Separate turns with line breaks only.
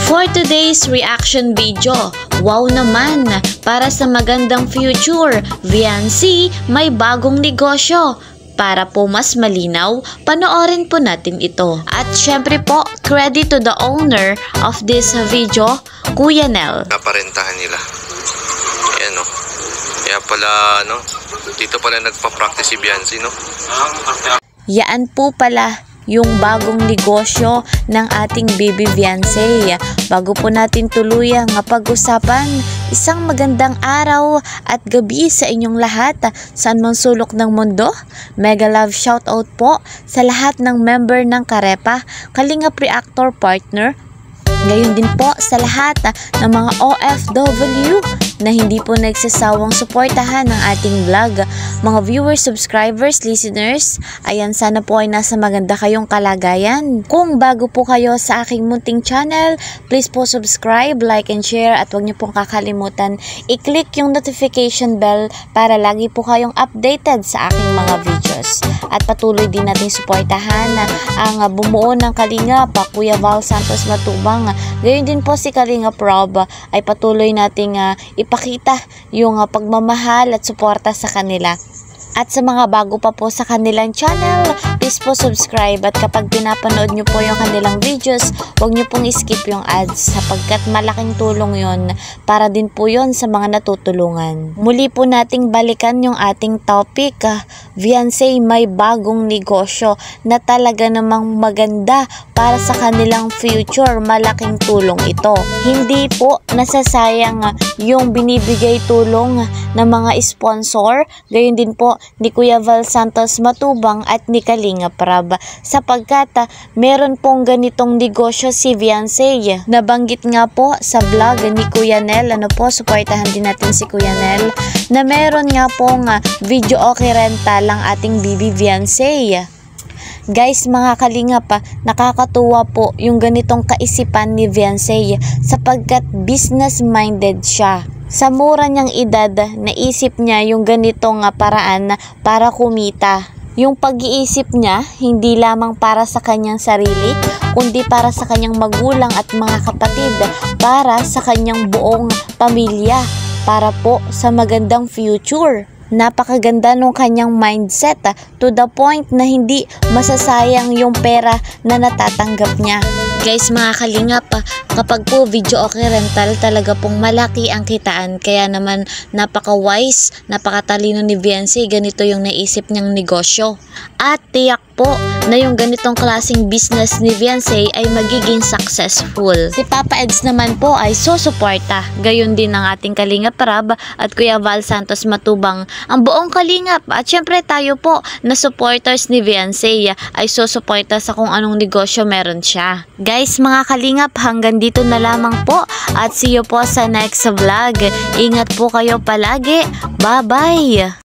For today's reaction video, wow naman! Para sa magandang future, Viancy may bagong negosyo. Para po mas malinaw, panoorin po natin ito. At syempre po, credit to the owner of this video, Kuya Nel.
Naparentahan nila. Ayan o. Kaya pala, dito pala nagpa-practice si Viancy, no?
Yan po pala yung bagong negosyo ng ating baby Viancy. Bago po natin tuluyang pag-usapan, isang magandang araw at gabi sa inyong lahat saan man sulok ng mundo. Mega love shoutout po sa lahat ng member ng Karepa, Kalingap Reactor Partner. Ngayon din po sa lahat ng mga OFW na hindi po nagsasawang suportahan ng ating vlog. Mga viewers, subscribers, listeners, ayan, sana po ay nasa maganda kayong kalagayan. Kung bago po kayo sa aking munting channel, please po subscribe, like, and share, at huwag niyo pong kakalimutan i-click yung notification bell para lagi po kayong updated sa aking mga videos. At patuloy din natin suportahan ang bumuo ng Kalingap, Kuya Val Santos Matubang. Gayon din po si Kalingap Rob ay patuloy nating ipakita yung pagmamahal at suporta sa kanila. At sa mga bago pa po sa kanilang channel, please po subscribe, at kapag pinapanood nyo po yung kanilang videos, huwag nyo pong skip yung ads sapagkat malaking tulong yon para din po yon sa mga natutulungan. Muli po nating balikan yung ating topic. Viancy may bagong negosyo na talaga namang maganda para sa kanilang future. Malaking tulong ito. Hindi po nasasayang yung binibigay tulong ng mga sponsor, gayon din po ni Kuya Val Santos Matubang at ni Kalingap Rob, sapagkat meron pong ganitong negosyo si Viancy. Nabanggit nga po sa vlog ni Kuya Nel, suportahan din natin si Kuya Nel, na meron nga pong video okay rental ang ating baby Viancy. Guys, mga Kalingap, nakakatuwa po yung ganitong kaisipan ni Viancy sapagkat business-minded siya. Sa mura niyang edad, naisip niya yung ganitong paraan para kumita. Yung pag-iisip niya, hindi lamang para sa kanyang sarili, kundi para sa kanyang magulang at mga kapatid, para sa kanyang buong pamilya, para po sa magandang future. Napakaganda nung kanyang mindset to the point na hindi masasayang yung pera na natatanggap niya. Guys, mga Kalingap, kapag po video okay rental, talaga pong malaki ang kitaan. Kaya naman napaka-wise, napakatalino ni Viancy, ganito yung naisip niyang negosyo. At tiyak po na yung ganitong klaseng business ni Viancy ay magiging successful. Si Papa Eds naman po ay susuporta. Gayon din ang ating Kalingap Rob at Kuya Val Santos Matubang. Ang buong Kalingap at syempre tayo po na supporters ni Viancy ay susuporta sa kung anong negosyo meron siya. Guys, mga Kalingap, hanggang dito na lamang po at see you po sa next vlog. Ingat po kayo palagi. Bye-bye!